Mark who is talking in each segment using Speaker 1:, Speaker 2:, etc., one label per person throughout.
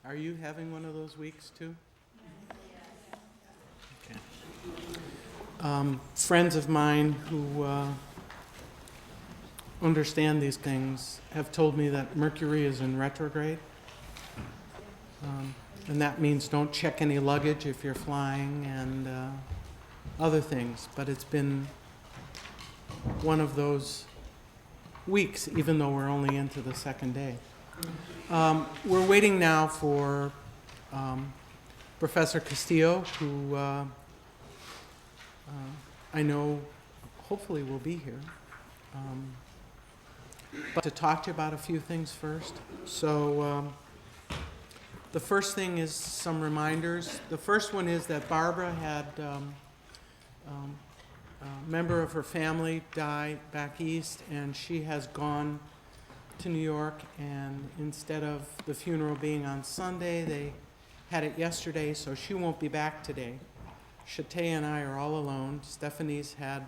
Speaker 1: Are you having one of those weeks too? Okay. Friends of mine who understand these things have told me that Mercury is in retrograde. And that means don't check any luggage if you're flying and other things. But it's been one of those weeks, even though we're only into the second day. We're waiting now for Professor Castillo, who I know hopefully will be here. But to talk to you about a few things first. So the first thing is some reminders. The first one is that Barbara had a member of her family die back east, and she has gone to New York, and instead of the funeral being on Sunday, they had it yesterday, so she won't be back today. Chate and I are all alone. Stephanie's had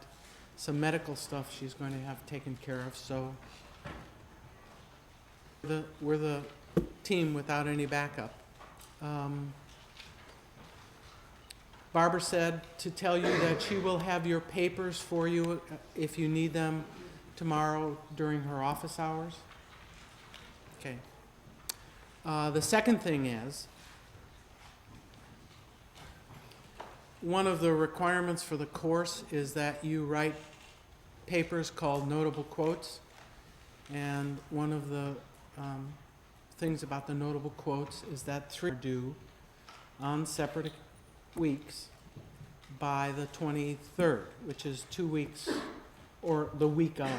Speaker 1: some medical stuff she's going to have taken care of, so we're the team without any backup. Barbara said to tell you that she will have your papers for you if you need them tomorrow during her office hours. Okay. The second thing is, one of the requirements for the course is that you write papers called notable quotes. And one of the things about the notable quotes is that 3 are due on separate weeks by the 23rd, which is 2 weeks, or the week of.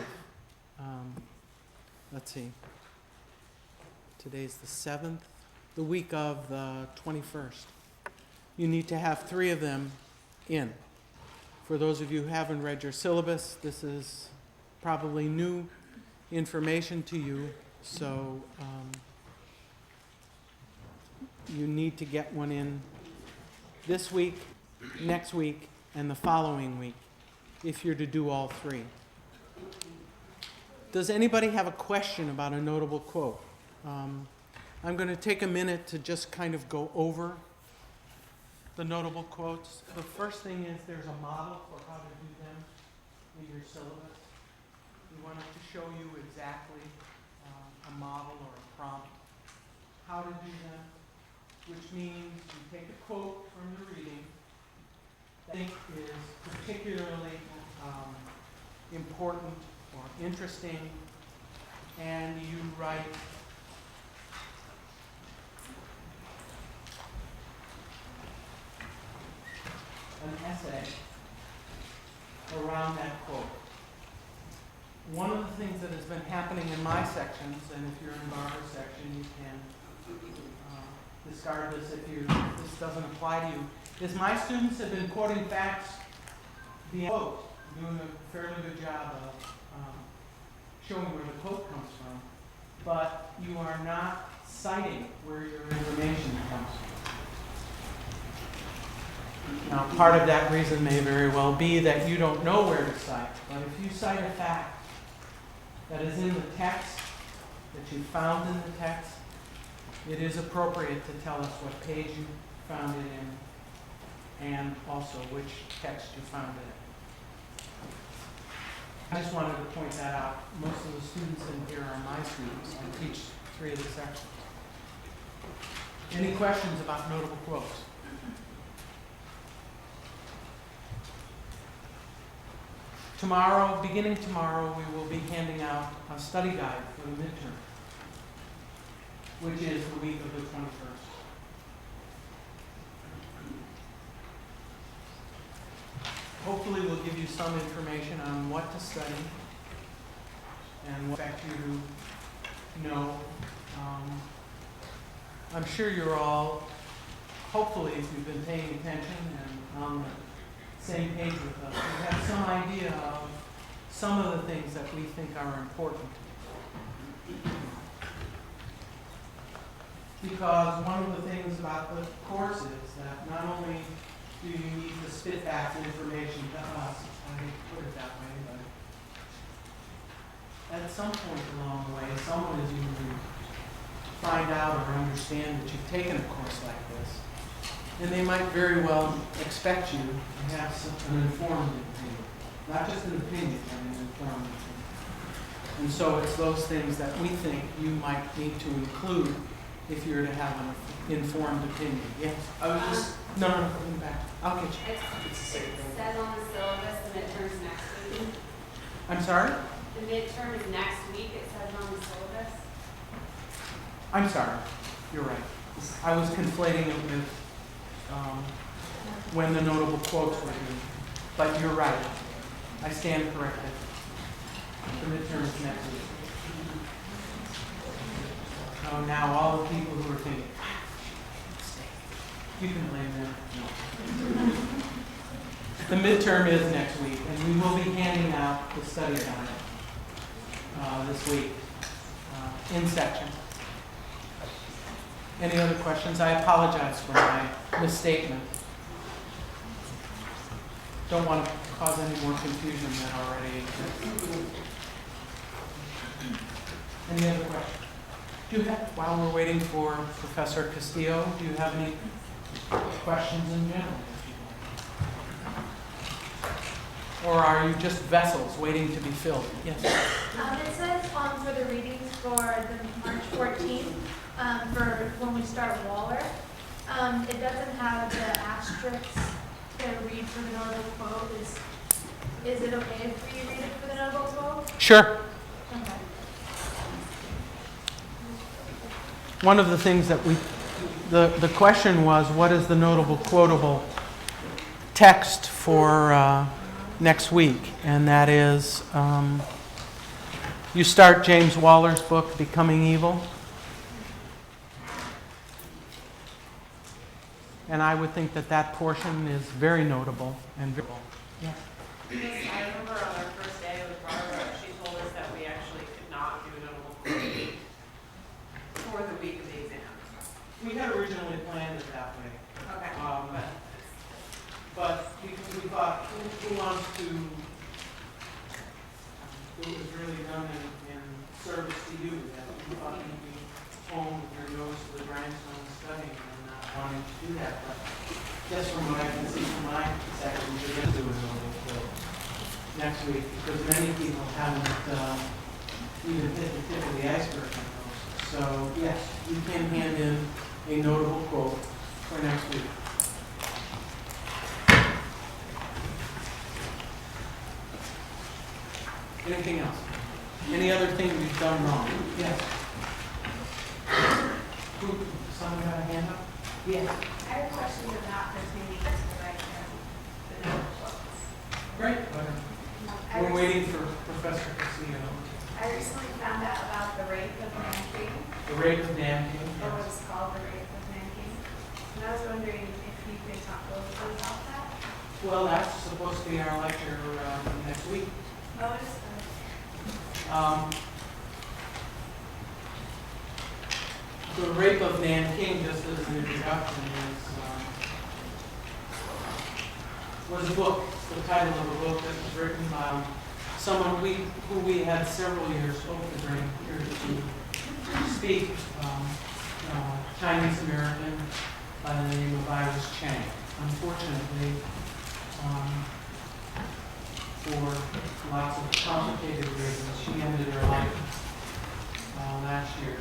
Speaker 1: Let's see. Today's the 7th, the week of the 21st. You need to have 3 of them in. For those of you who haven't read your syllabus, this is probably new information to you, so you need to get one in this week, next week, and the following week if you're to do all 3. Does anybody have a question about a notable quote? I'm going to take a minute to just kind of go over the notable quotes. The first thing is there's a model for how to do them in your syllabus. We wanted to show you exactly a model or a prompt, how to do them, which means you take a quote from the reading that I think is particularly important or interesting, and you write an essay around that quote. One of the things that has been happening in my sections, and if you're in Barbara's section, you can discard this if this doesn't apply to you, is my students have been quoting facts via quote, doing a fairly good job of showing where the quote comes from, but you are not citing where your information comes from. Now, part of that reason may very well be that you don't know where to cite, but if you cite a fact that is in the text, that you found in the text, it is appropriate to tell us what page you found it in and also which text you found it in. I just wanted to point that out. Most of the students in here are my students. I teach 3 of the sections. Any questions about notable quotes? Tomorrow, beginning tomorrow, we will be handing out a study guide for the midterm, which is the week of the 21st. Hopefully we'll give you some information on what to study and what effect you know. I'm sure you're all, hopefully if you've been paying attention and on the same page with us, you have some idea of some of the things that we think are important. Because one of the things about the course is that not only do you need to spit back information to us, I hate to put it that way, but at some point along the way, someone is usually find out or understand that you've taken a course like this. And they might very well expect you to have an informed opinion. Not just an opinion, but an informed opinion. And so it's those things that we think you might need to include if you're to have an informed opinion. Yes? I was just... No, come back. I'll get you.
Speaker 2: It's the same thing. It says on the syllabus the midterm's next week.
Speaker 1: I'm sorry?
Speaker 2: The midterm is next week, it says on the syllabus.
Speaker 1: I'm sorry. You're right. I was conflating it with when the notable quotes were due. But you're right. I stand corrected. The midterm is next week. Oh, now all the people who are thinking, you can blame them. The midterm is next week, and we will be handing out the study guide this week in section. Any other questions? I apologize for my misstatement. Don't want to cause any more confusion than already exists. Any other questions? Do you have, while we're waiting for Professor Castillo, do you have any questions in general? Or are you just vessels waiting to be filled? Yes.
Speaker 3: It says for the readings for the March 14th, for when we start Waller, it doesn't have the asterisks to read for the notable quote. Is it okay if we read it for the notable quote?
Speaker 1: Sure.
Speaker 3: Okay.
Speaker 1: One of the things that the question was, what is the notable quotable text for next week? And that is, you start James Waller's book, Becoming Evil. And I would think that that portion is very notable and very... Yeah.
Speaker 4: I remember on our first day with Barbara, she told us that we actually could not do a notable quote for the week of the exam.
Speaker 1: We had originally planned it that way.
Speaker 4: Okay.
Speaker 1: But we thought, who wants to... It was really done in service to you, that we thought you'd be home with your nose to the grindstone studying and not wanting to do that. But just from what I can see from my section, we're going to do a notable quote next week, because many people haven't even hit the tip of the iceberg on those. So, yes, you can hand in a notable quote for next week. Anything else? Any other thing we've done wrong? Yes. Someone got a hand up? Yes.
Speaker 2: I have a question about pertaining to the notable quotes.
Speaker 1: Great. We're waiting for Professor Castillo.
Speaker 2: I recently found out about the rape of Nanking,
Speaker 1: The rape of Nanking.
Speaker 2: or what is called the rape of Nanking. And I was wondering if you could talk a little bit about that.
Speaker 1: Well, that's supposed to be our lecture next week.
Speaker 2: Oh, it is.
Speaker 1: The rape of Nanking, just as an introduction, was a book, the title of a book that was written by someone who we had several years hoped to bring here to speak, Chinese American by the name of Iris Chang. Unfortunately, for lots of complicated reasons, she ended her life last year.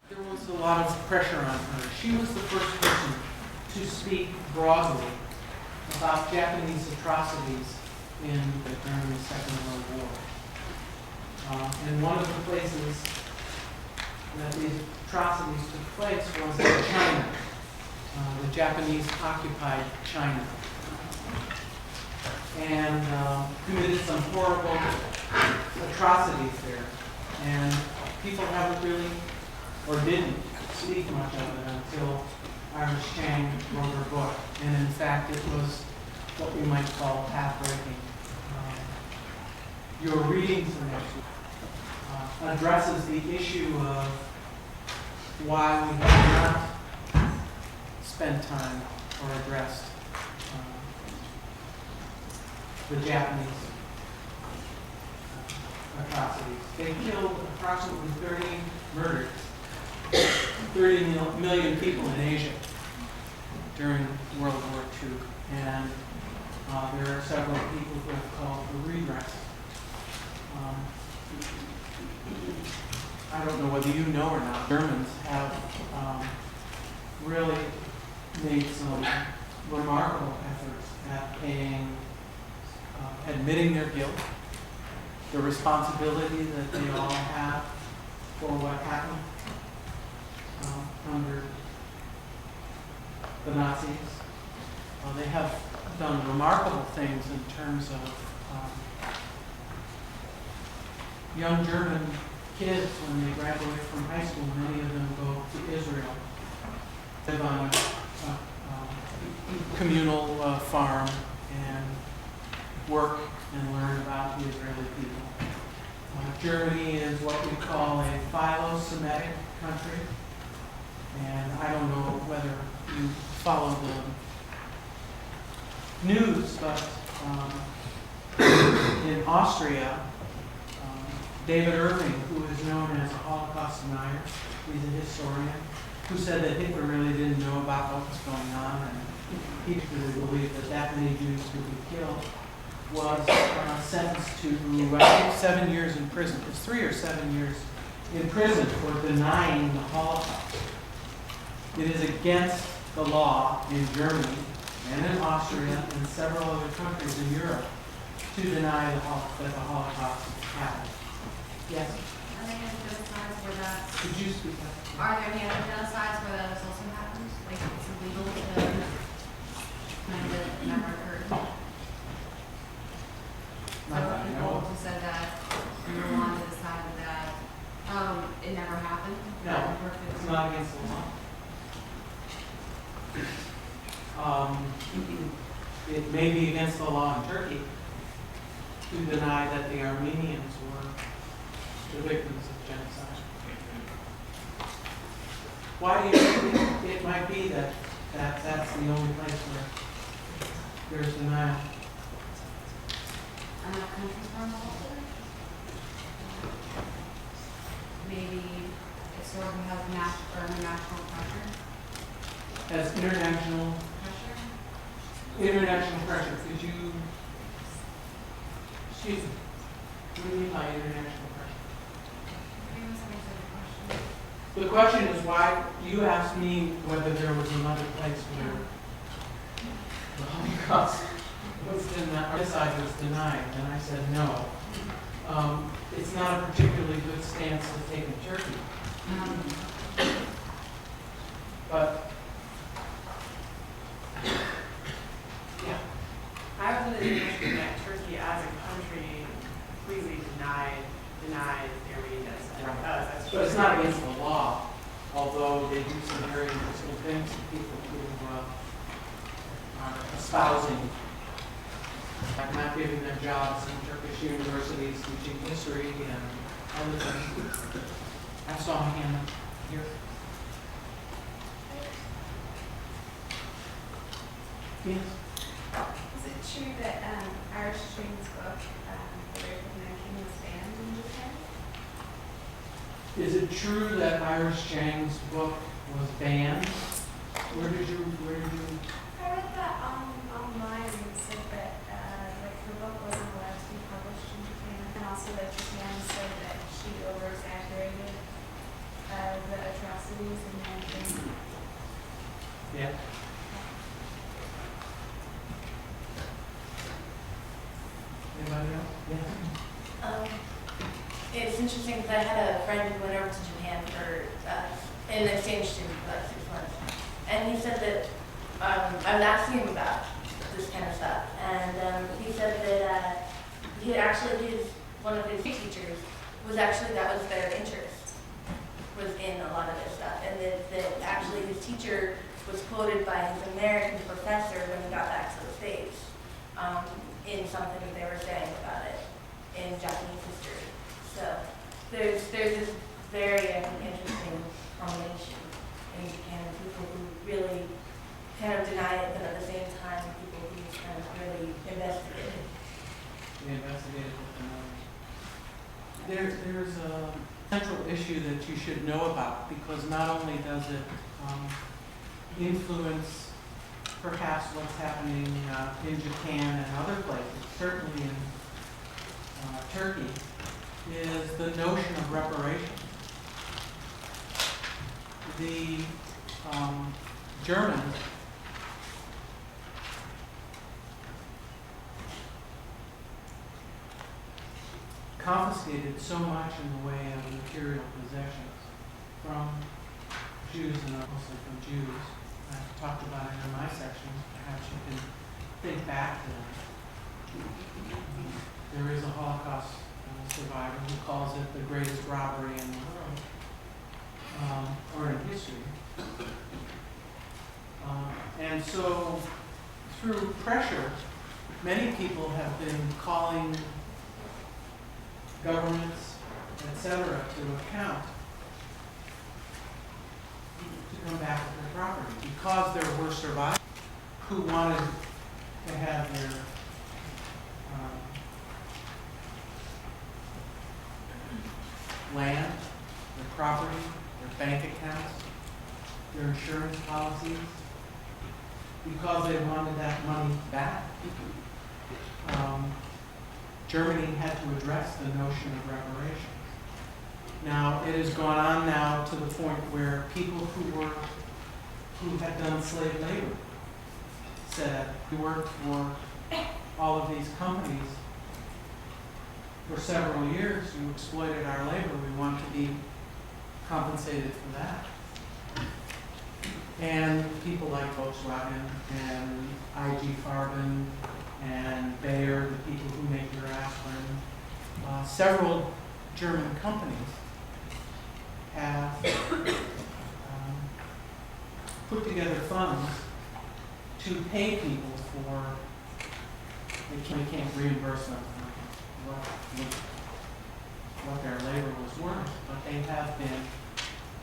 Speaker 1: There was a lot of pressure on her. She was the first person to speak broadly about Japanese atrocities during the Second World War. And one of the places that these atrocities took place was in China. The Japanese occupied China and committed some horrible atrocities there. And people haven't really, or didn't, speak much of it until Iris Chang wrote her book. And in fact, it was what we might call path-breaking. Your reading for next week addresses the issue of why we have not spent time or addressed the Japanese atrocities. They killed approximately 30 murdered 30 million people in Asia during World War II. And there are several people who have called for redress. I don't know whether you know or not, Germans have really made some remarkable efforts at paying, admitting their guilt, the responsibility that they all have for what happened under the Nazis. They have done remarkable things in terms of young German kids, when they graduate from high school, many of them go to Israel, live on a communal farm and work and learn about the Israeli people. Germany is what we call a philo-Semitic country, and I don't know whether you follow the news, but in Austria, David Irving, who is known as a Holocaust denier, he's a historian, who said that Hitler really didn't know about what was going on, and he really believed that that many Jews would be killed, was sentenced to, I think, 7 years in prison. It's 3 or 7 years in prison for denying the Holocaust. It is against the law in Germany and in Austria and several other countries in Europe to deny that the Holocaust happened. Yes?
Speaker 5: Are there any genocides where that,
Speaker 1: Could you speak up?
Speaker 5: are there any other genocides where that has also happened? Like it's illegal to kind of never occurred?
Speaker 1: Not that I
Speaker 5: Several
Speaker 1: know
Speaker 5: people
Speaker 1: of.
Speaker 5: who said that in Rwanda decided that it never happened.
Speaker 1: No, it's not against the law. It may be against the law in Turkey to deny that the Armenians were the victims of genocide. Why do you think it might be that that's the only place where there's denial?
Speaker 5: And that country's more involved in it? Maybe it sort of has international pressure.
Speaker 1: As international pressure, could you, excuse me, what do you mean by international pressure?
Speaker 5: Maybe that's a question.
Speaker 1: The question is why, you asked me whether there was another place where the Holocaust was denied, genocide was denied, and I said no. It's not a particularly good stance to take in Turkey. But, yeah.
Speaker 4: I was under the impression that Turkey as a country completely denied the Armenian genocide. That's
Speaker 1: But it's not against the law, although they do some very interesting things to people who are espousing, like not giving them jobs in Turkish universities, teaching history and other things. I saw a hand up here. Yes.
Speaker 2: Is it true that Irish String's book, Prerequisite, was banned in Japan?
Speaker 1: Is it true that Iris Chang's book was banned? Where did you?
Speaker 2: I read that online and it said that like her book wasn't allowed to be published in Japan, and also that Japan said that she over-exaggerated the atrocities in Nanjing.
Speaker 1: Yeah. Anybody else? Yeah.
Speaker 6: It's interesting because I had a friend who went over to Japan for an exchange student for like 6 months, and he said that I was asking him about this kind of stuff, and he said that he actually one of his teachers was actually that was their interest was in a lot of this stuff, and that actually his teacher was quoted by his American professor when he got back to the States in something that they were saying about it in Japanese history. So there's this very interesting combination in Japan of people who really kind of deny it, but at the same time people who kind of really investigate it.
Speaker 1: We investigated with the there's central issue that you should know about, because not only does it influence perhaps what's happening in Japan and other places, certainly in Turkey, is the notion of reparations. The Germans confiscated so much in the way of material possessions from Jews and mostly from Jews. I've talked about it in my section. Perhaps you can think back to that. There is a Holocaust survivor who calls it the greatest robbery in the world, or in history. And so, through pressure, many people have been calling governments, etc., to account to come back with their property, because there were survivors who wanted to have their land, their property, their bank accounts, their insurance policies, because they wanted that money back. Germany had to address the notion of reparations. Now, it has gone on now to the point where people who had done slave labor said, we worked for all of these companies for several years, you exploited our labor, we want to be compensated for that. And people like Volkswagen and IG Farben and Bayer, the people who make your aspirin, several German companies have put together funds to pay people for, they can't reimburse them what their labor was worth, but they have been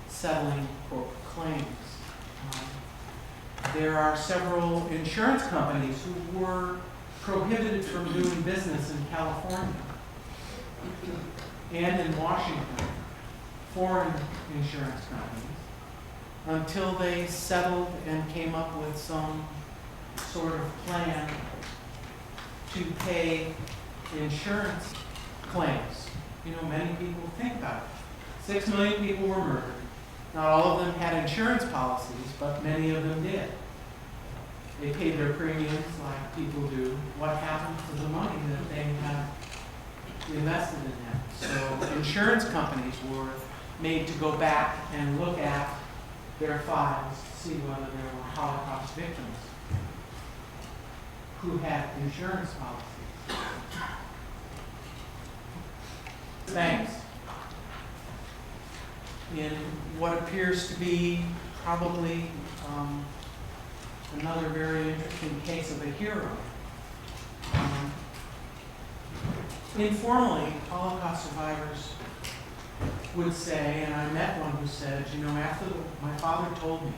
Speaker 1: settling, quote, claims. There are several insurance companies who were prohibited from doing business in California and in Washington, foreign insurance companies, until they settled and came up with some sort of plan to pay insurance claims. You know, many people think about it. 6 million people were murdered. Not all of them had insurance policies, but many of them did. They paid their premiums like people do. What happened to the money that they had invested in them? So insurance companies were made to go back and look at their files to see whether there were Holocaust victims who had insurance policies. Banks, in what appears to be probably another very interesting case of a hero. Informally, Holocaust survivors would say, and I met one who said, you know, my father told me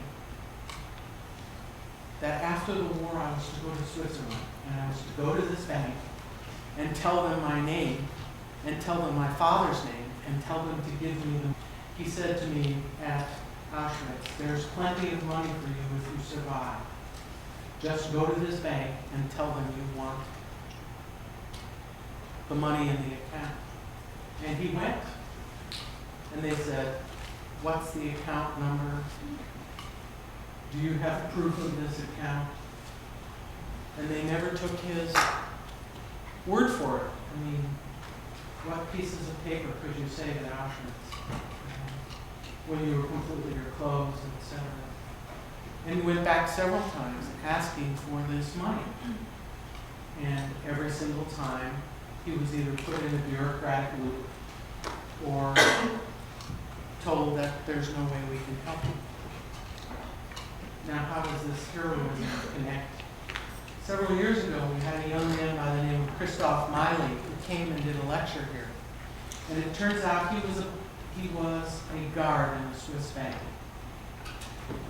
Speaker 1: that after the war I was to go to Switzerland, and I was to go to this bank and tell them my name, and tell them my father's name, and tell them to give me the... He said to me at Auschwitz, there's plenty of money for you if you survive. Just go to this bank and tell them you want the money in the account. And he went. And they said, what's the account number? Do you have proof of this account? And they never took his word for it. I mean, what pieces of paper could you say at Auschwitz when you were completely your clothes, etc.? And he went back several times asking for this money. And every single time, he was either put in a bureaucratic loop or told that there's no way we can help you. Now, how does this heroism connect? Several years ago, we had a young man by the name of Christoph Miley who came and did a lecture here. And it turns out he was a guard in a Swiss bank.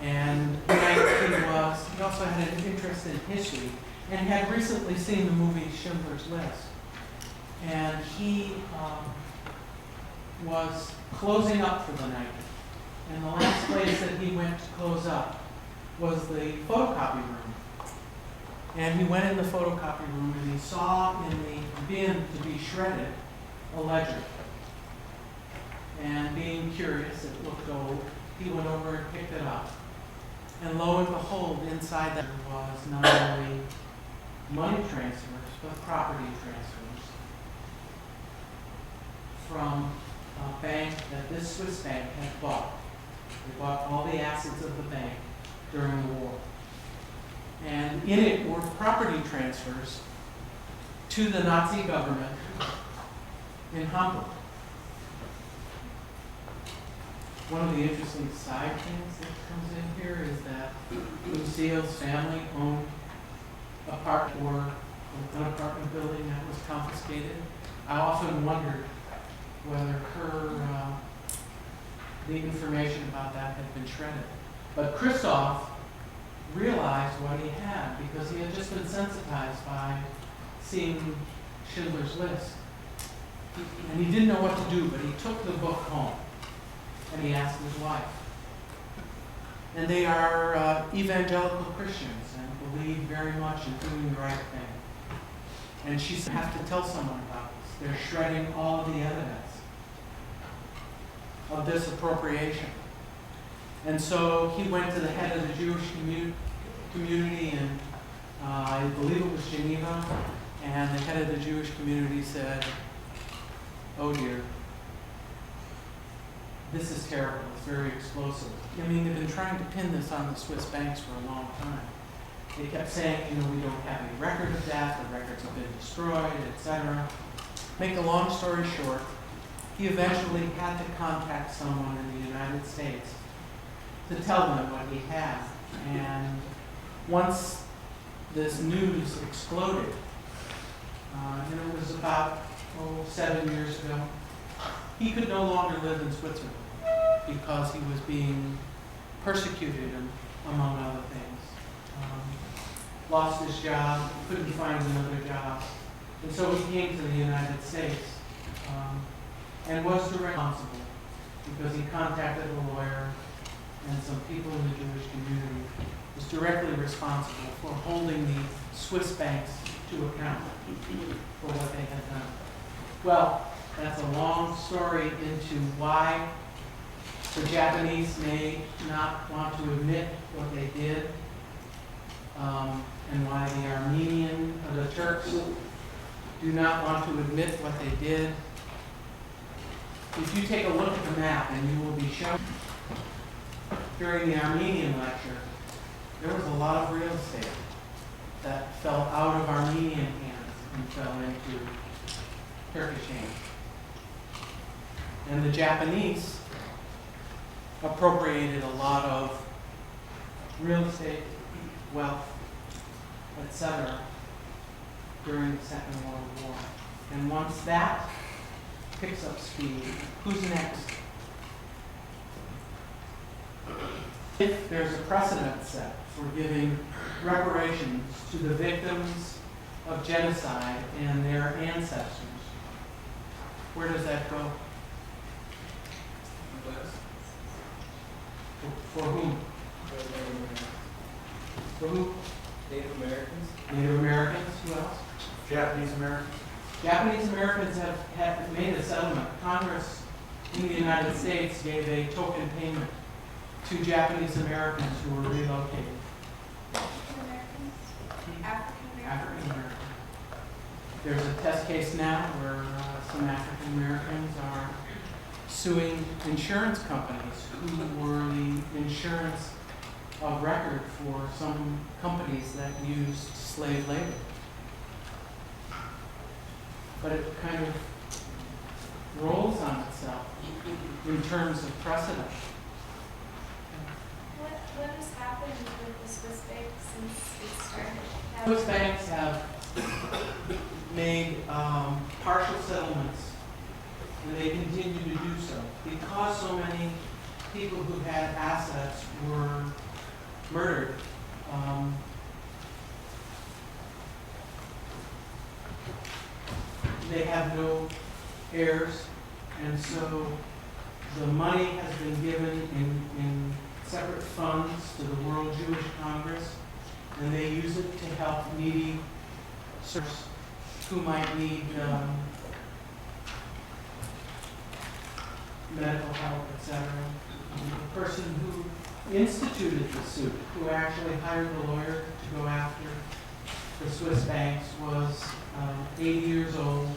Speaker 1: And he also had an interest in history and had recently seen the movie Schindler's List. And he was closing up for the night. And the last place that he went to close up was the photocopy room. And he went in the photocopy room and he saw in the bin to be shredded a ledger. And being curious, it looked old, he went over and picked it up. And lo and behold, inside that was not only money transfers, but property transfers from a bank that this Swiss bank had bought. They bought all the assets of the bank during the war. And in it were property transfers to the Nazi government in Hamburg. One of the interesting side things that comes in here is that Lucille's family owned an apartment building that was confiscated. I often wondered whether the information about that had been shredded. But Christoph realized what he had because he had just been sensitized by seeing Schindler's List. And he didn't know what to do, but he took the book home and he asked his wife. And they are evangelical Christians and believe very much in doing the right thing. And she said, I have to tell someone about this. They're shredding all of the evidence of this appropriation. And so he went to the head of the Jewish community in, I believe it was Geneva, and the head of the Jewish community said, oh dear, this is terrible, it's very explosive. I mean, they've been trying to pin this on the Swiss banks for a long time. They kept saying, we don't have any record of that, the records have been destroyed, etc. Make a long story short, he eventually had to contact someone in the United States to tell them what he had. And once this news exploded, and it was about 7 years ago, he could no longer live in Switzerland because he was being persecuted, among other things. Lost his job, couldn't find another job. And so he came to the United States and was directly responsible because he contacted a lawyer and some people in the Jewish community, was directly responsible for holding the Swiss banks to account for what they had done. Well, that's a long story into why the Japanese may not want to admit what they did, and why the Turks do not want to admit what they did. If you take a look at the map, and you will be shown during the Armenian lecture, there was a lot of real estate that fell out of Armenian hands and fell into Turkish hands. And the Japanese appropriated a lot of real estate, wealth, etc. during the Second World War. And once that picks up speed, who's next? If there's a precedent set for giving reparations to the victims of genocide and their ancestors, where does that go? For whom? For who?
Speaker 7: Native Americans.
Speaker 1: Native Americans. Who else?
Speaker 7: Japanese Americans.
Speaker 1: Japanese Americans have made a settlement. Congress in the United States gave a token payment to Japanese Americans who were relocated. African Americans. There's a test case now where some African Americans are suing insurance companies who were the insurance of record for some companies that used slave labor. But it kind of rolls on itself in terms of precedent.
Speaker 2: What has happened with the Swiss bank since it started?
Speaker 1: Swiss banks have made partial settlements, and they continue to do so because so many people who had assets were murdered. They have no heirs, And so the money has been given in separate funds to the World Jewish Congress, and they use it to help needy serfs who might need medical help, etc. The person who instituted the suit, who actually hired the lawyer to go after the Swiss banks, was 80 years old,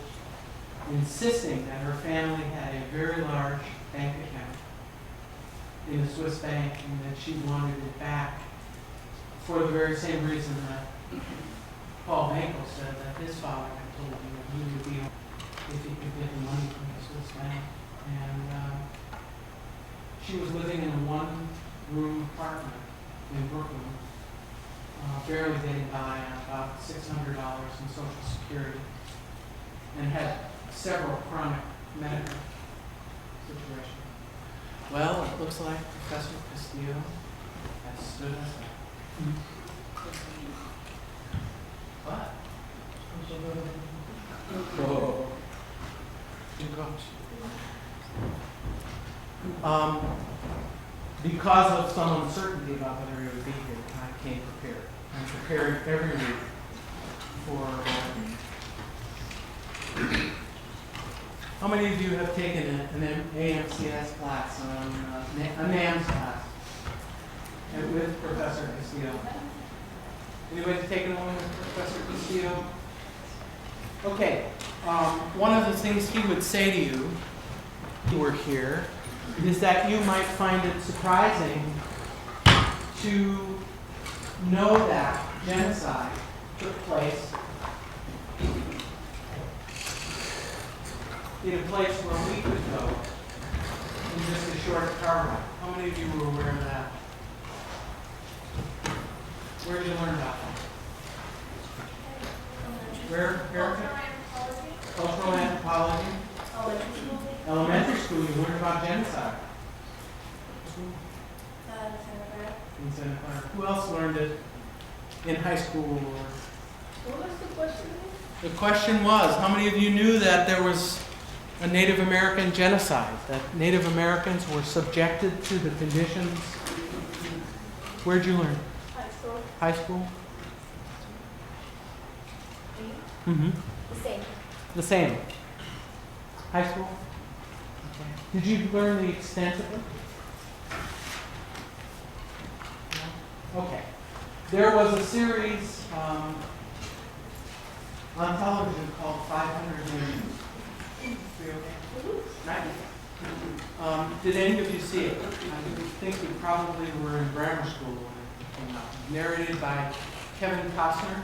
Speaker 1: insisting that her family had a very large bank account in a Swiss bank and that she wanted it back for the very same reason that Paul Bankel said that his father had told him that he would be if he could get the money from the Swiss bank. And she was living in a one-room apartment in Brooklyn, barely getting by on about $600 in Social Security, and had several chronic medical situations. Well, it looks like Professor Castillo has stood us up. What? Whoa. Good coach. Because of some uncertainty about whether he would be here, I came prepared. I'm prepared every week for. How many of you have taken an AMCS class, a NAMS class, and with Professor Castillo? Anybody taken one with Professor Castillo? Okay. One of the things he would say to you, if you were here, is that you might find it surprising to know that genocide took place in a place where we could go in just a short car ride. How many of you were aware of that? Where did you learn about that? Where? Cultural anthropology. Elementary school, you learned about genocide. In Santa Clara. Who else learned it in high school?
Speaker 6: What was the question?
Speaker 1: The question was, how many of you knew that there was a Native American genocide, that Native Americans were subjected to the conditions? Where'd you learn?
Speaker 2: High school.
Speaker 1: High school? Mm-hmm.
Speaker 2: The same.
Speaker 1: The same. High school? Okay. Did you learn the extent of it? No? Okay. There was a series on television called 500 Million. Right? Did any of you see it? I think you probably were in grammar school when it came out. Narrated by Kevin Costner.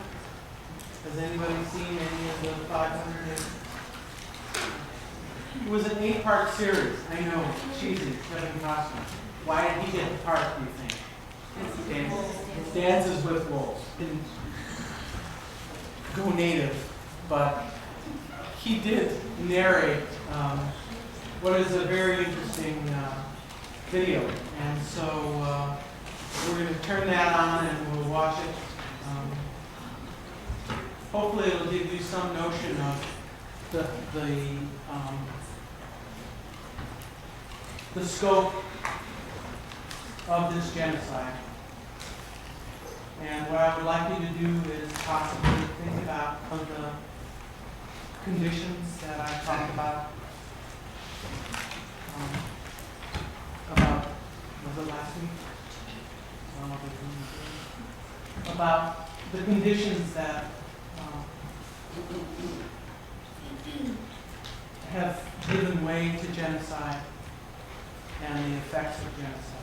Speaker 1: Has anybody seen any of the 500? It was an 8-part series. I know, cheesy, Kevin Costner. Why did he get the part, do you think? Dances with Wolves. Didn't go native, but he did narrate what is a very interesting video. And so we're going to turn that on and we'll watch it. Hopefully it'll give you some notion of the scope of this genocide. And what I would like you to do is possibly think about some of the conditions that I talked about. Was it last week? About the conditions that have given way to genocide and the effects of genocide.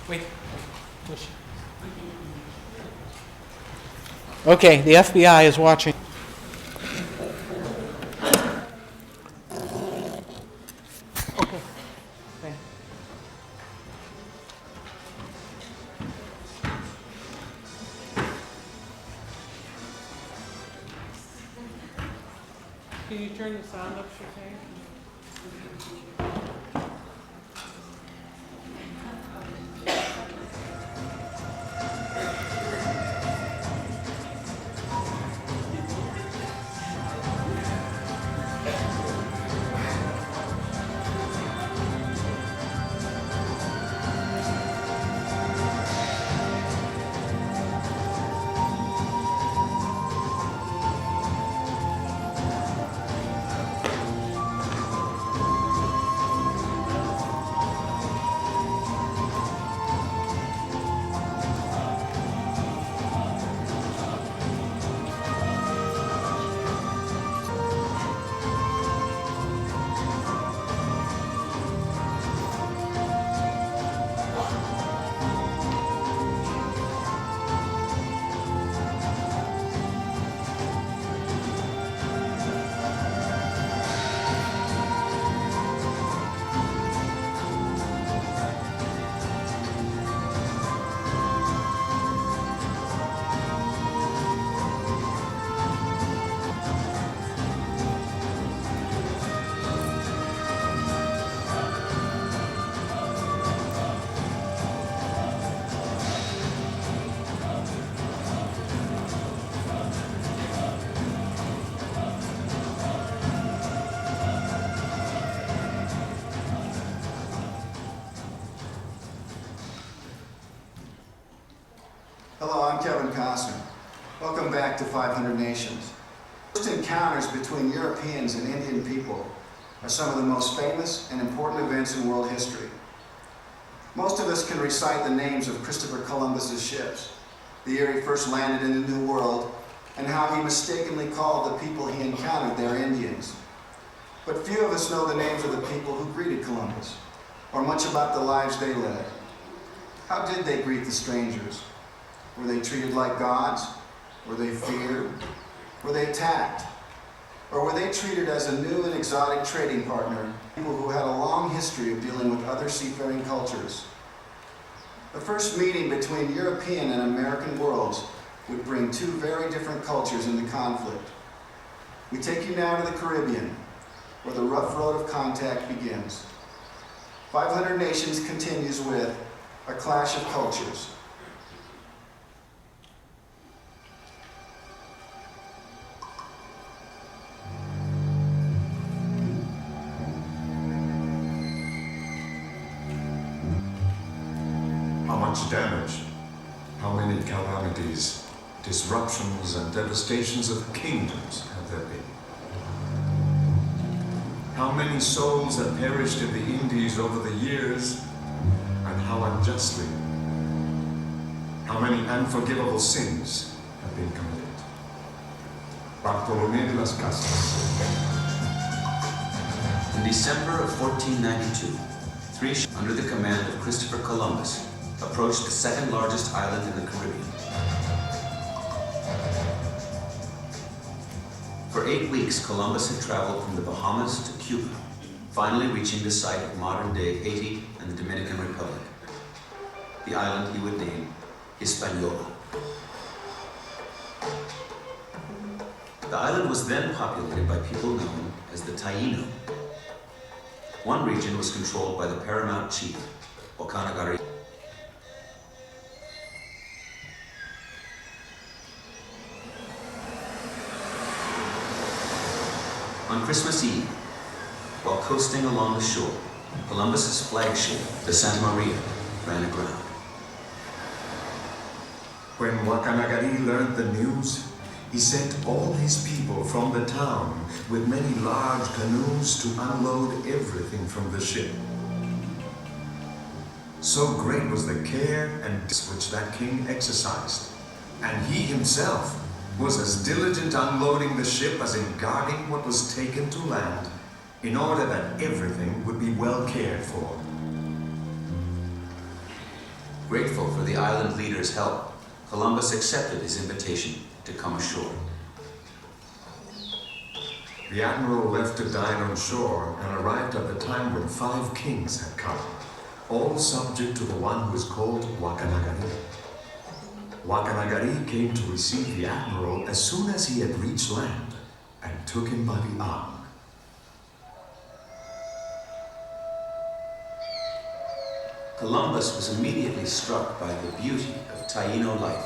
Speaker 1: Wait. Okay, the FBI is watching. Okay. Thanks. Can you turn the sound up, Shazam?
Speaker 8: back to 500 nations. First encounters between Europeans and Indian people are some of the most famous and important events in world history. Most of us can recite the names of Christopher Columbus's ships, the year he first landed in the New World, and how he mistakenly called the people he encountered there Indians. But few of us know the names of the people who greeted Columbus, or much about the lives they led. How did they greet the strangers? Were they treated like gods? Were they feared? Were they attacked? Or were they treated as a new and exotic trading partner, people who had a long history of dealing with other seafaring cultures? The first meeting between European and American worlds would bring two very different cultures into conflict. We take you now to the Caribbean, where the rough road of contact begins. 500 Nations continues with a clash of cultures.
Speaker 9: How much damage, how many calamities, disruptions and devastations of kingdoms have there been? How many souls have perished in the Indies over the years, and how unjustly? How many unforgivable sins have been committed? Bartolomé de las Casas.
Speaker 10: In December of 1492, three ships under the command of Christopher Columbus approached the second largest island in the Caribbean. For 8 weeks, Columbus had traveled from the Bahamas to Cuba, finally reaching the site of modern-day Haiti and the Dominican Republic. The island he would name Hispaniola. The island was then populated by people known as the Taino. One region was controlled by the paramount chief, Wakanagari. On Christmas Eve, while coasting along the shore, Columbus's flagship, the Santa Maria, ran aground.
Speaker 9: When Wakanagari learned the news, he sent all his people from the town with many large canoes to unload everything from the ship. So great was the care and which that king exercised, and he himself was as diligent unloading the ship as in guarding what was taken to land, in order that everything would be well cared for.
Speaker 10: Grateful for the island leader's help, Columbus accepted his invitation to come ashore.
Speaker 9: The admiral left to dine on shore and arrived at the time when 5 kings had come, all subject to the one who is called Wakanagari. Wakanagari came to receive the admiral as soon as he had reached land and took him by the arm.
Speaker 10: Columbus was immediately struck by the beauty of Taino life.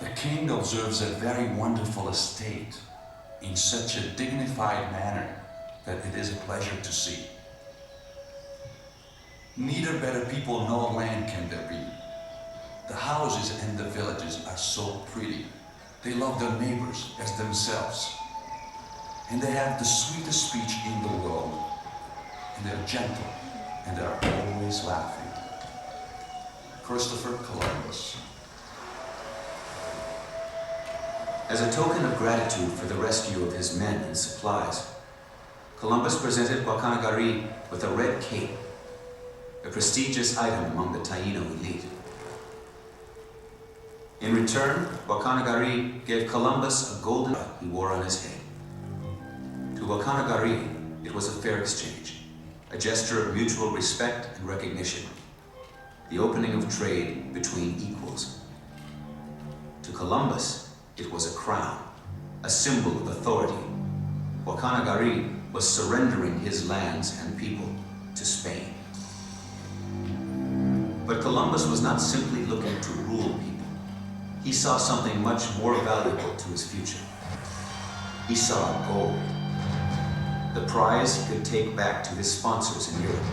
Speaker 11: The king observes a very wonderful estate in such a dignified manner that it is a pleasure to see. Neither better people nor land can there be. The houses and the villages are so pretty. They love their neighbors as themselves. And they have the sweetest speech in the world. And they're gentle, and they're always laughing. Christopher Columbus.
Speaker 10: As a token of gratitude for the rescue of his men and supplies, Columbus presented Wakanagari with a red cape, a prestigious item among the Taino elite. In return, Wakanagari gave Columbus a golden he wore on his head. To Wakanagari, it was a fair exchange, a gesture of mutual respect and recognition, the opening of trade between equals. To Columbus, it was a crown, a symbol of authority. Wakanagari was surrendering his lands and people to Spain. But Columbus was not simply looking to rule people. He saw something much more valuable to his future. He saw gold, the prize he could take back to his sponsors in Europe.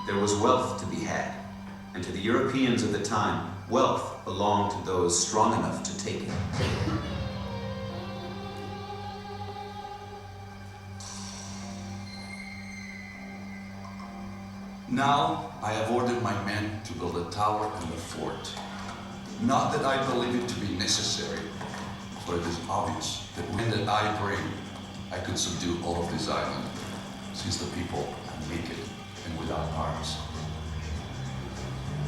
Speaker 10: There was wealth to be had, and to the Europeans of the time, Wealth belonged to those strong enough to take it.
Speaker 11: Now I have ordered my men to build a tower and a fort. Not that I believe it to be necessary, for it is obvious that when that I bring, I could subdue all of this island, since the people are naked and without arms.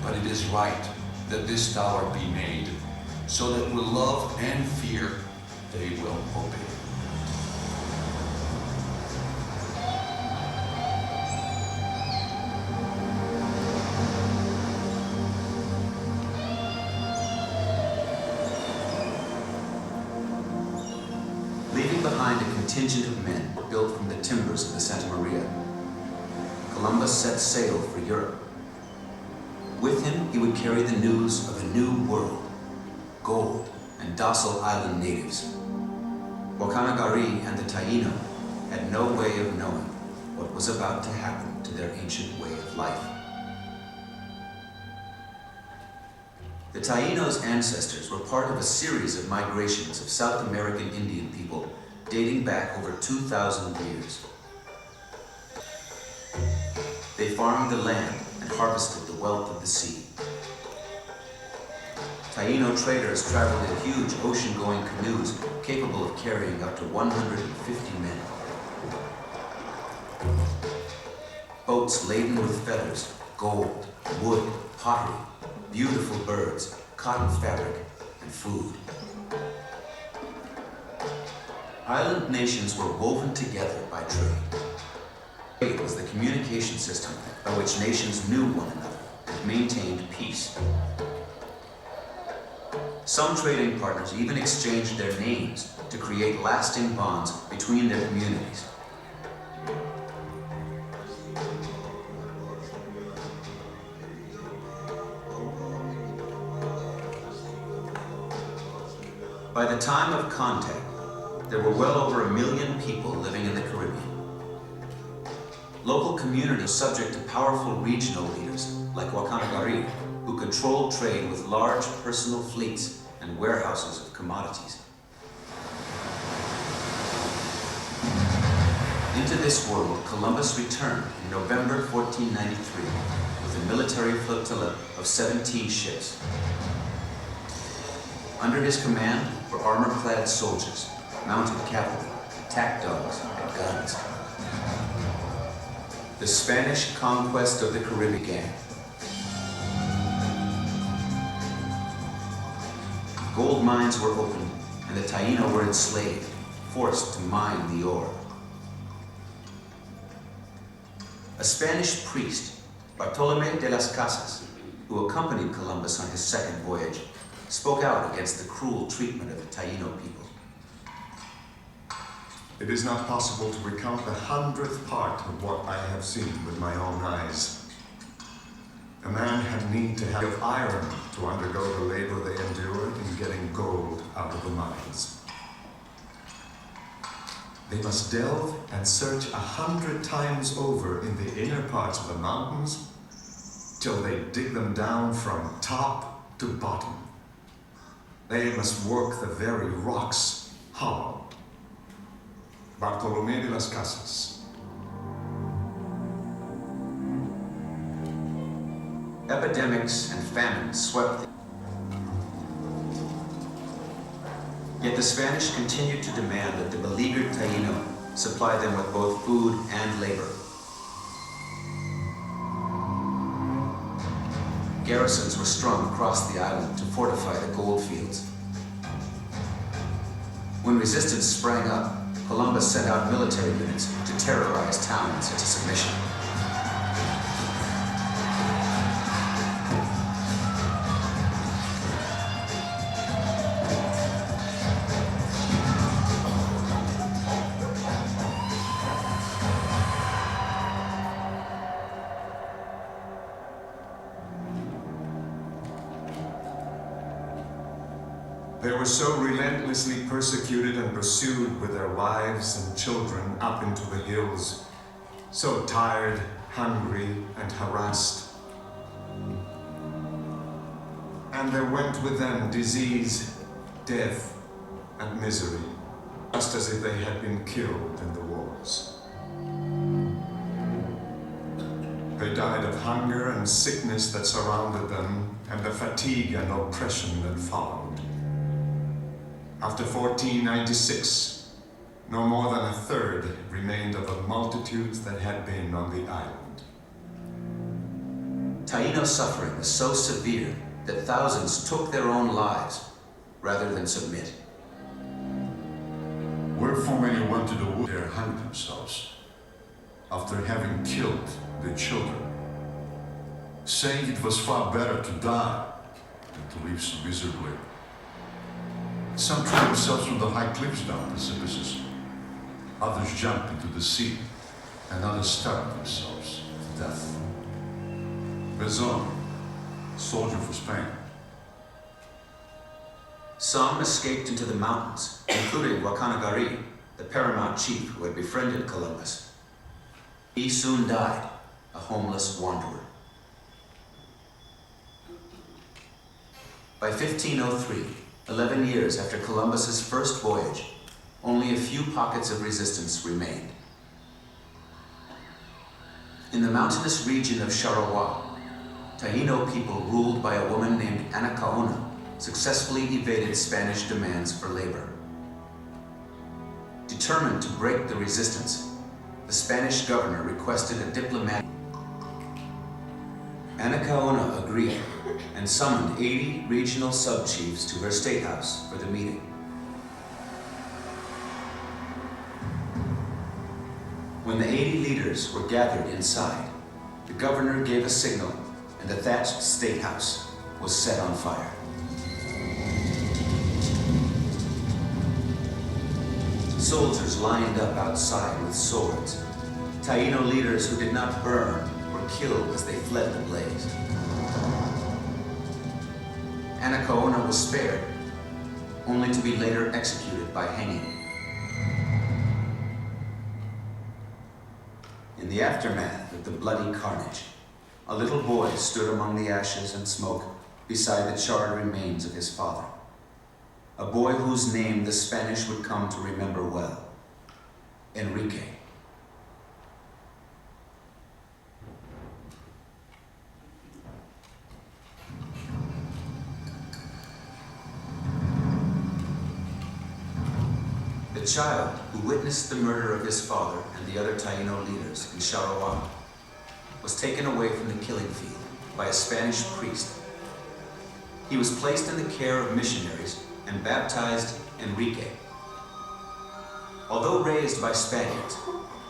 Speaker 11: But it is right that this tower be made, so that with love and fear, they will obey.
Speaker 10: Leaving behind a contingent of men built from the timbers of the Santa Maria, Columbus set sail for Europe. With him, he would carry the news of a new world, gold and docile island natives. Wakanagari and the Taino had no way of knowing what was about to happen to their ancient way of life. The Taino's ancestors were part of a series of migrations of South American Indian people dating back over 2,000 years. They farmed the land and harvested the wealth of the sea. Taino traders traveled in huge ocean-going canoes capable of carrying up to 150 men. Boats laden with feathers, gold, wood, pottery, beautiful birds, cotton fabric, and food. Island nations were woven together by trade. Trade was the communication system by which nations knew one another and maintained peace. Some trading partners even exchanged their names to create lasting bonds between their communities. By the time of contact, there were well over 1 million people living in the Caribbean. Local communities subject to powerful regional leaders like Wakanagari, who controlled trade with large personal fleets and warehouses of commodities. Into this world, Columbus returned in November 1493 with a military flotilla of 17 ships. Under his command were armor-clad soldiers, mounted cavalry, attack dogs, and guns. The Spanish conquest of the Caribbean began. Gold mines were opened, and the Taino were enslaved, forced to mine the ore. A Spanish priest, Bartolomé de las Casas, who accompanied Columbus on his second voyage, spoke out against the cruel treatment of the Taino people.
Speaker 9: It is not possible to recount the 100th part of what I have seen with my own eyes. A man had need to have iron to undergo the labor they endured in getting gold out of the mines. They must delve and search 100 times over in the inner parts of the mountains till they dig them down from top to bottom. They must work the very rocks hollow. Bartolomé de las Casas.
Speaker 10: Epidemics and famine swept the... Yet the Spanish continued to demand that the beleaguered Taino supply them with both food and labor. Garrisons were strung across the island to fortify the gold fields. When resistance sprang up, Columbus sent out military units to terrorize towns into submission.
Speaker 9: They were so relentlessly persecuted and pursued with their wives and children up into the hills, so tired, hungry, and harassed. And and there went with them disease, death, and misery, just as if they had been killed in the wars. They died of hunger and sickness that surrounded them, and the fatigue and oppression that followed. After 1496, no more than a third remained of the multitudes that had been on the island.
Speaker 10: Taino's suffering was so severe that thousands took their own lives rather than submit.
Speaker 11: Wherefore many went to the wood and hanged themselves, after having killed their children, saying it was far better to die than to live so miserably. Some threw themselves from the high cliffs down precipices, others jumped into the sea, and others starved themselves to death. Bezon, soldier for Spain.
Speaker 10: Some escaped into the mountains, including Wakanagari, the paramount chief who had befriended Columbus. He soon died, a homeless wanderer. By 1503, 11 years after Columbus's first voyage, only a few pockets of resistance remained. In the mountainous region of Sharawa, Taino people ruled by a woman named Anacaona successfully evaded Spanish demands for labor. Determined to break the resistance, the Spanish governor requested a diplomatic. Anacaona agreed and summoned 80 regional sub-chiefs to her statehouse for the meeting. When the 80 leaders were gathered inside, the governor gave a signal and the thatched statehouse was set on fire. Soldiers lined up outside with swords. Taino leaders who did not burn were killed as they fled the blaze. Anacaona was spared, only to be later executed by hanging. In the aftermath of the bloody carnage, a little boy stood among the ashes and smoke beside the charred remains of his father. A boy whose name the Spanish would come to remember well, Enrique. The child who witnessed the murder of his father and the other Taino leaders in Sharawa was taken away from the killing field by a Spanish priest. He was placed in the care of missionaries and baptized Enrique. Although raised by Spaniards,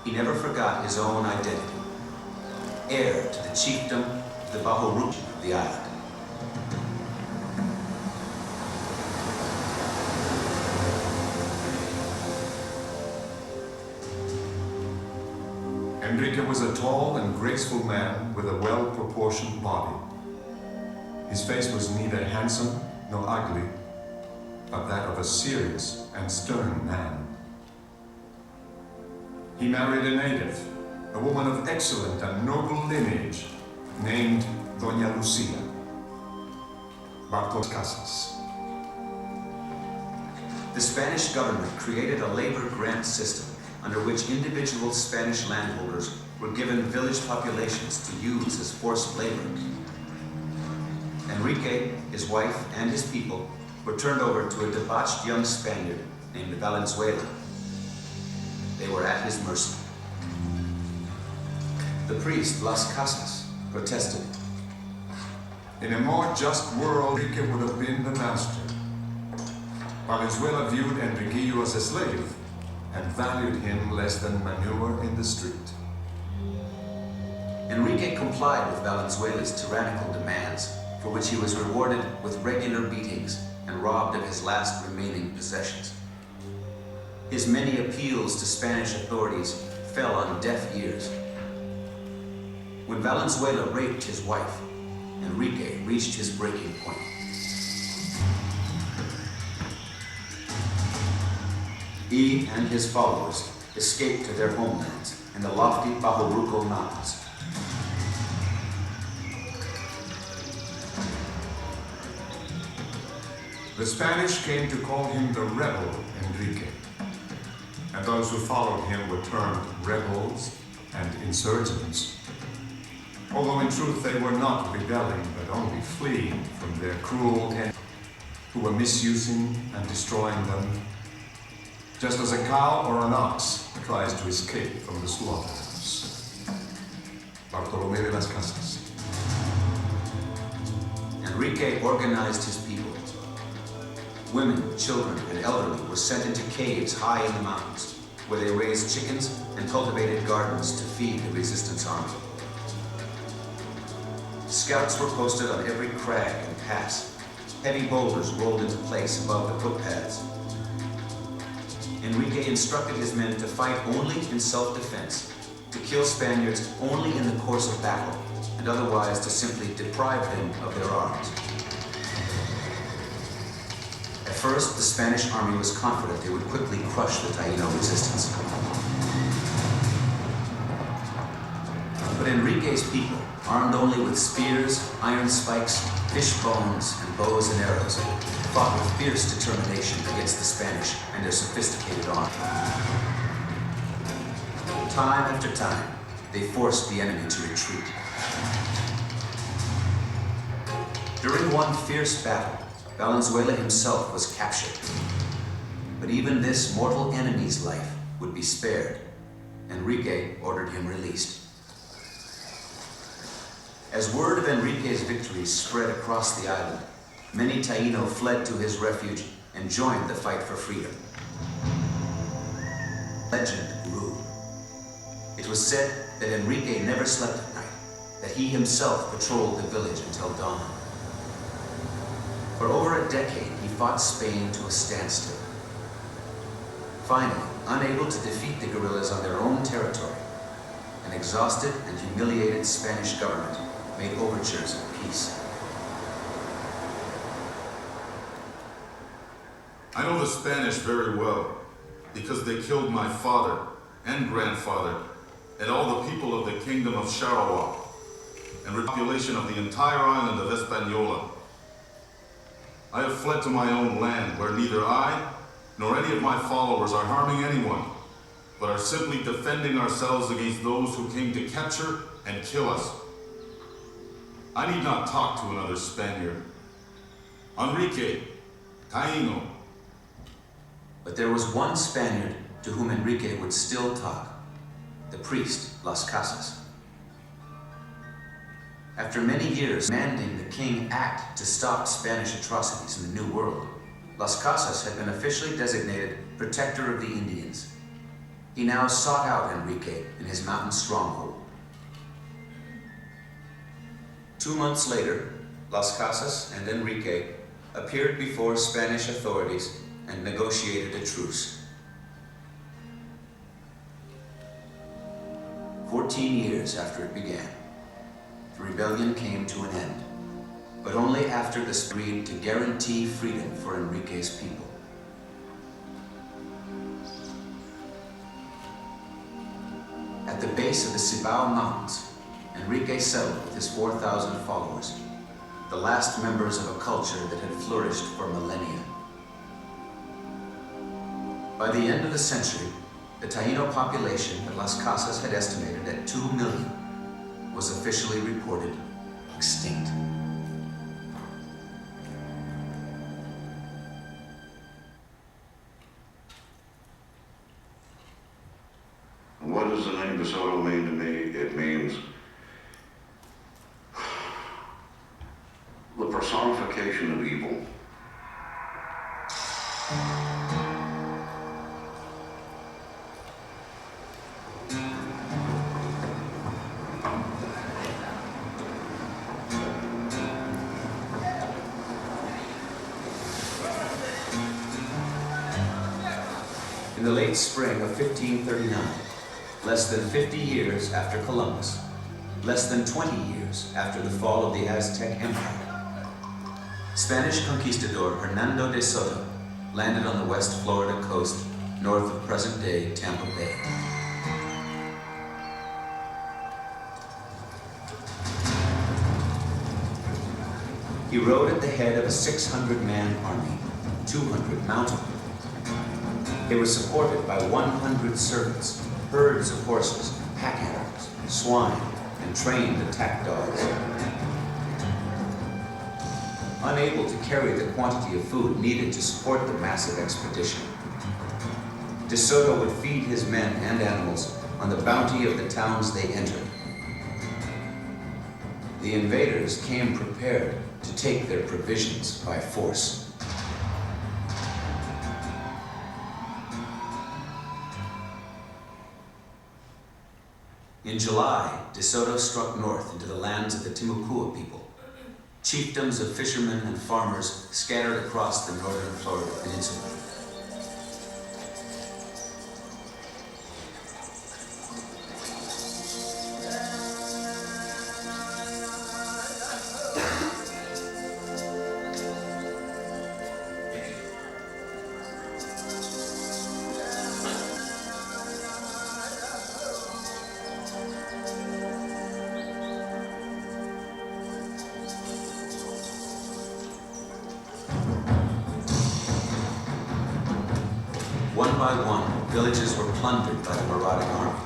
Speaker 10: he never forgot his own identity, heir to the chiefdom of the Bahoruchi of the island.
Speaker 9: Enrique was a tall and graceful man with a well-proportioned body. His face was neither handsome nor ugly, but that of a serious and stern man. He married a native, a woman of excellent and noble lineage, named Doña Lucia. Bartos Casas.
Speaker 10: The Spanish government created a labor grant system under which individual Spanish landholders were given village populations to use as forced labor. Enrique, his wife, and his people were turned over to a debauched young Spaniard named Valenzuela. They were at his mercy. The priest, Las Casas, protested.
Speaker 9: In a more just world, Enrique would have been the master. Valenzuela viewed Enriquillo as a slave and valued him less than manure in the street.
Speaker 10: Enrique complied with Valenzuela's tyrannical demands, for which he was rewarded with regular beatings and robbed of his last remaining possessions. His many appeals to Spanish authorities fell on deaf ears. When Valenzuela raped his wife, Enrique reached his breaking point. He and his followers escaped to their homelands in the lofty Bahoruco Mountains.
Speaker 9: The Spanish came to call him the rebel Enrique, and those who followed him were termed rebels and insurgents. Although in truth they were not rebelling, but only fleeing from their cruel enemies, who were misusing and destroying them, just as a cow or an ox tries to escape from the slaughterhouse. Bartolomé de las Casas.
Speaker 10: Enrique organized his people. Women, children, and elderly were sent into caves high in the mountains, where they raised chickens and cultivated gardens to feed the resistance army. Scouts were posted on every crag and pass. Heavy boulders rolled into place above the footpaths. Enrique instructed his men to fight only in self-defense, to kill Spaniards only in the course of battle, and otherwise to simply deprive them of their arms. At first, the Spanish army was confident they would quickly crush the Taino resistance. But Enrique's people, armed only with spears, iron spikes, fish bones, and bows and arrows, fought with fierce determination against the Spanish and their sophisticated army. Time after time, they forced the enemy to retreat. During one fierce battle, Valenzuela himself was captured. But even this mortal enemy's life would be spared. Enrique ordered him released. As word of Enrique's victories spread across the island, many Taino fled to his refuge and joined the fight for freedom. Legend grew. It was said that Enrique never slept at night, that he himself patrolled the village until dawn. For over a decade, he fought Spain to a standstill. Finally, unable to defeat the guerrillas on their own territory, an exhausted and humiliated Spanish government made overtures of peace.
Speaker 12: I know the Spanish very well, because they killed my father and grandfather and all the people of the kingdom of Sarawak and the population of the entire island of Hispaniola. I have fled to my own land where neither I nor any of my followers are harming anyone, but are simply defending ourselves against those who came to capture and kill us. I need not talk to another Spaniard. Enrique, Taino.
Speaker 10: But there was one Spaniard to whom Enrique would still talk, the priest, Las Casas. After many years demanding the king act to stop Spanish atrocities in the New World, Las Casas had been officially designated protector of the Indians. He now sought out Enrique in his mountain stronghold. 2 months later, Las Casas and Enrique appeared before Spanish authorities and negotiated a truce. 14 years after it began, the rebellion came to an end, but only after the agreed to guarantee freedom for Enrique's people. At the base of the Cibao Mountains, Enrique settled with his 4,000 followers, the last members of a culture that had flourished for millennia. By the end of the century, the Taino population that Las Casas had estimated at 2 million was officially reported extinct.
Speaker 13: What does the name DeSoto mean to me? It means the personification of evil.
Speaker 10: In the late spring of 1539, less than 50 years after Columbus, less than 20 years after the fall of the Aztec Empire, Spanish conquistador Hernando de Soto landed on the West Florida coast north of present-day Tampa Bay. He rode at the head of a 600-man army, 200 mounted. They were supported by 100 servants, herds of horses, pack animals, swine, and trained attack dogs. Unable to carry the quantity of food needed to support the massive expedition, De Soto would feed his men and animals on the bounty of the towns they entered. The invaders came prepared to take their provisions by force. In July, De Soto struck north into the lands of the Timucua people, chiefdoms of fishermen and farmers scattered across the northern Florida peninsula. One by one, villages were plundered by the marauding army.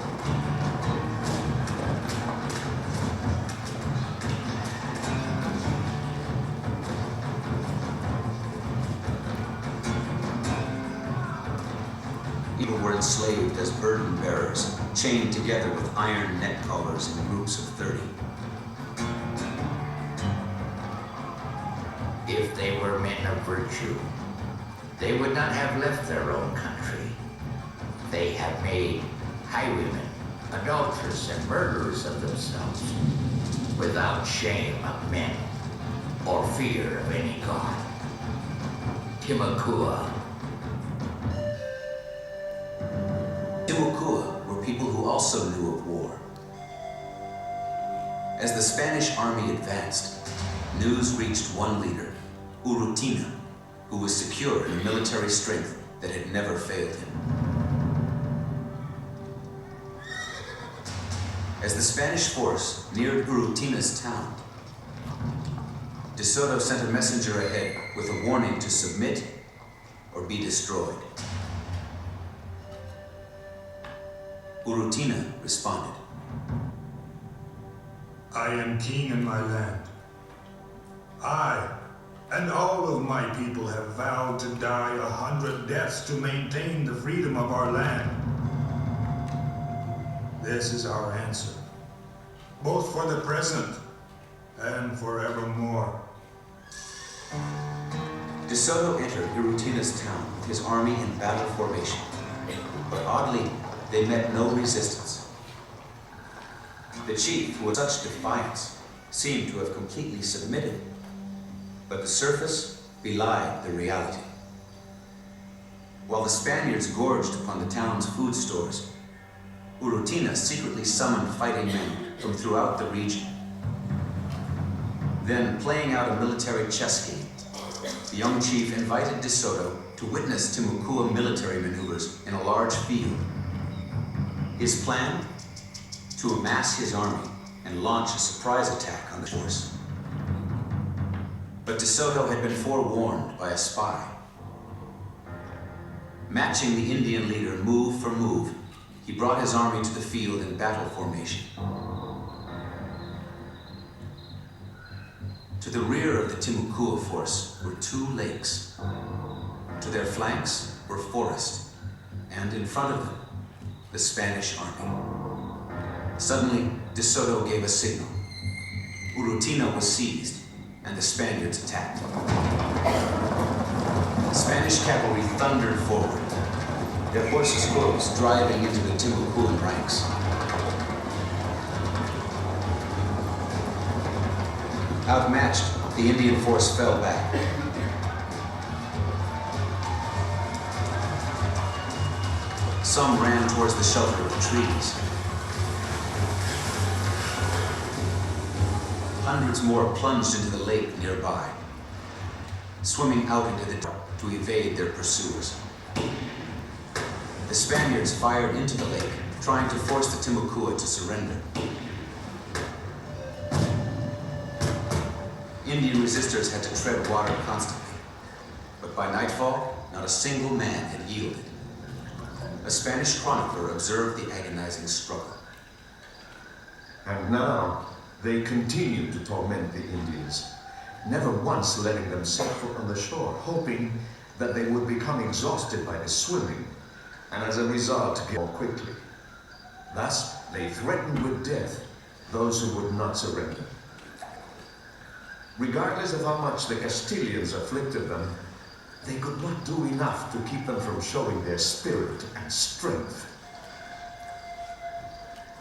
Speaker 10: People were enslaved as burden bearers, chained together with iron neck collars in groups of 30.
Speaker 14: If they were men of virtue, they would not have left their own country. They have made highwaymen, adulterers, and murderers of themselves, without shame of men or fear of any god. Timucua.
Speaker 10: Timucua were people who also knew of war. As the Spanish army advanced, news reached one leader, Urrutina, who was secure in a military strength that had never failed him. As the Spanish force neared Urrutina's town, De Soto sent a messenger ahead with a warning to submit or be destroyed. Urrutina responded,
Speaker 9: I am king in my land. I and all of my people have vowed to die 100 deaths to maintain the freedom of our land. This is our answer, both for the present and forevermore.
Speaker 10: De Soto entered Urrutina's town with his army in battle formation, but oddly, they met no resistance. The chief, who was such defiance, seemed to have completely submitted, but the surface belied the reality. While the Spaniards gorged upon the town's food stores, Urrutina secretly summoned fighting men from throughout the region. Then, playing out a military chess game, the young chief invited De Soto to witness Timucua military maneuvers in a large field. His plan? To amass his army and launch a surprise attack on the force. But De Soto had been forewarned by a spy. Matching the Indian leader move for move, he brought his army to the field in battle formation. To the rear of the Timucua force were 2 lakes. To their flanks were forest, and in front of them, the Spanish army. Suddenly, De Soto gave a signal. Urrutina was seized, and the Spaniards attacked. Spanish cavalry thundered forward, their horses' hooves driving into the Timucuan ranks. Outmatched, the Indian force fell back. Some ran towards the shelter of the trees. Hundreds more plunged into the lake nearby, swimming out into the dark to evade their pursuers. The Spaniards fired into the lake, trying to force the Timucua to surrender. Indian resistors had to tread water constantly. But by nightfall, not a single man had yielded. A Spanish chronicler observed the agonizing struggle.
Speaker 9: And now, they continued to torment the Indians, never once letting them set foot on the shore, hoping that they would become exhausted by the swimming, and as a result, kill quickly. Thus, they threatened with death those who would not surrender. Regardless of how much the Castilians afflicted them, they could not do enough to keep them from showing their spirit and strength.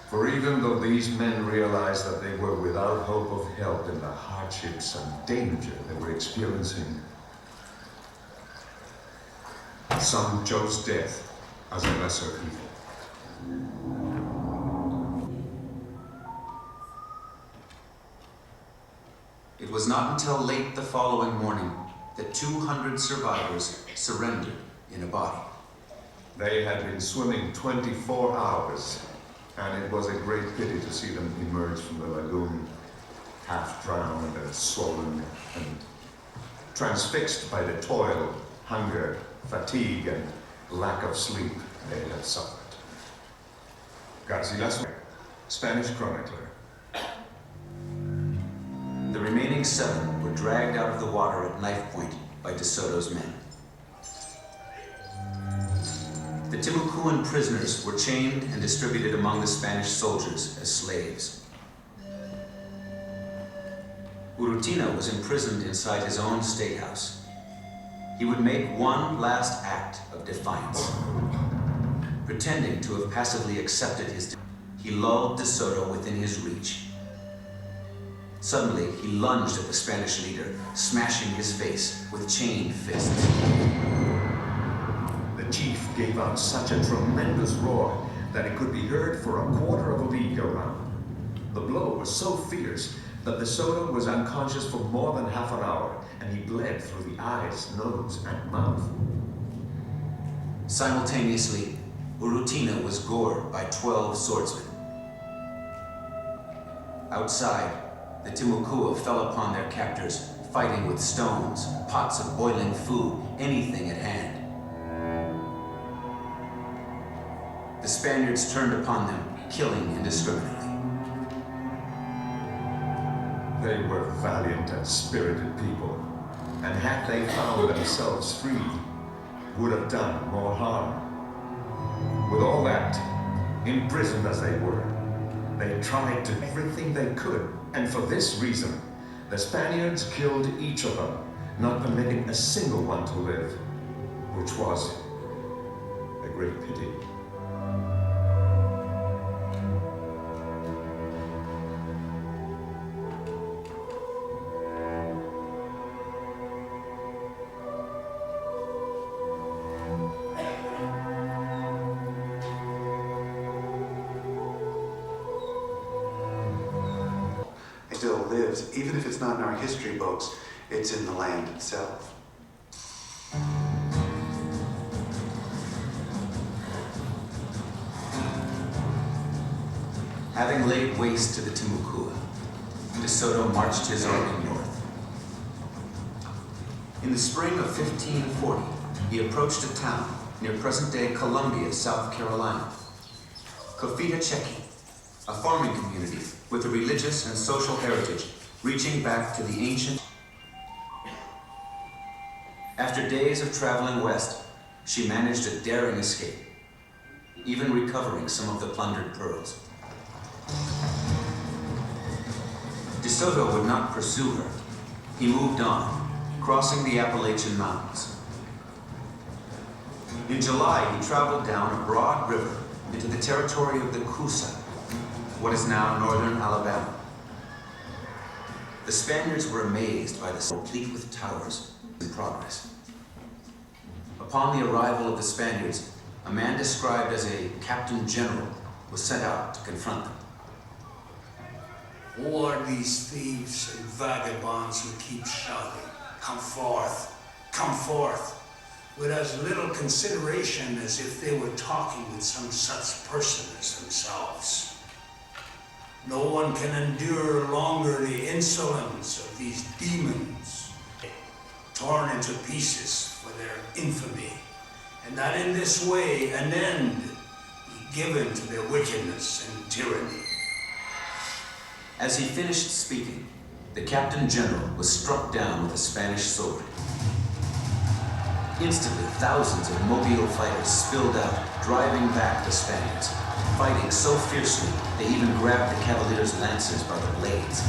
Speaker 9: For even though these men realized that they were without hope of help in the hardships and danger they were experiencing, some chose death as a lesser evil.
Speaker 10: It was not until late the following morning that 200 survivors surrendered in a body.
Speaker 9: They had been swimming 24 hours, and it was a great pity to see them emerge from the lagoon, half drowned and swollen and transfixed by the toil, hunger, fatigue, and lack of sleep they had suffered. Garcilaso, Spanish chronicler.
Speaker 10: The remaining 7 were dragged out of the water at knife point by De Soto's men. The Timucuan prisoners were chained and distributed among the Spanish soldiers as slaves. Urrutina was imprisoned inside his own statehouse. He would make one last act of defiance. Pretending to have passively accepted his defeat, he lulled De Soto within his reach. Suddenly, he lunged at the Spanish leader, smashing his face with chained fists.
Speaker 9: The chief gave out such a tremendous roar that it could be heard for a quarter of a league around. The blow was so fierce that De Soto was unconscious for more than half an hour, and he bled through the eyes, nose, and mouth.
Speaker 10: Simultaneously, Urrutina was gored by 12 swordsmen. Outside, the Timucua fell upon their captors, fighting with stones, pots of boiling food, anything at hand. The Spaniards turned upon them, killing indiscriminately.
Speaker 9: They were valiant and spirited people, and had they found themselves free, would have done more harm. With all that, imprisoned as they were, they tried to do everything they could, and for this reason, the Spaniards killed each of them, not permitting a single one to live, which was a great pity.
Speaker 15: Still lives, even if it's not in our history books, it's in the land itself.
Speaker 10: Having laid waste to the Timucua, De Soto marched his army north. In the spring of 1540, he approached a town near present-day Columbia, South Carolina. Cofita-Chequi, a farming community with a religious and social heritage reaching back to the ancient. After days of traveling west, she managed a daring escape, even recovering some of the plundered pearls. De Soto would not pursue her. He moved on, crossing the Appalachian Mountains. In July, he traveled down a broad river into the territory of the Coosa, what is now northern Alabama. The Spaniards were amazed by the complete with towers in progress. Upon the arrival of the Spaniards, a man described as a captain general was sent out to confront them.
Speaker 16: Who are these thieves and vagabonds who keep shouting, "Come forth, come forth," with as little consideration as if they were talking with some such person as themselves? No one can endure longer the insolence of these demons, torn into pieces for their infamy, and that in this way an end be given to their wickedness and tyranny.
Speaker 10: As he finished speaking, the Captain General was struck down with a Spanish sword. Instantly, thousands of Mobile fighters spilled out, driving back the Spaniards, fighting so fiercely they even grabbed the Cavaliers' lances by the blades.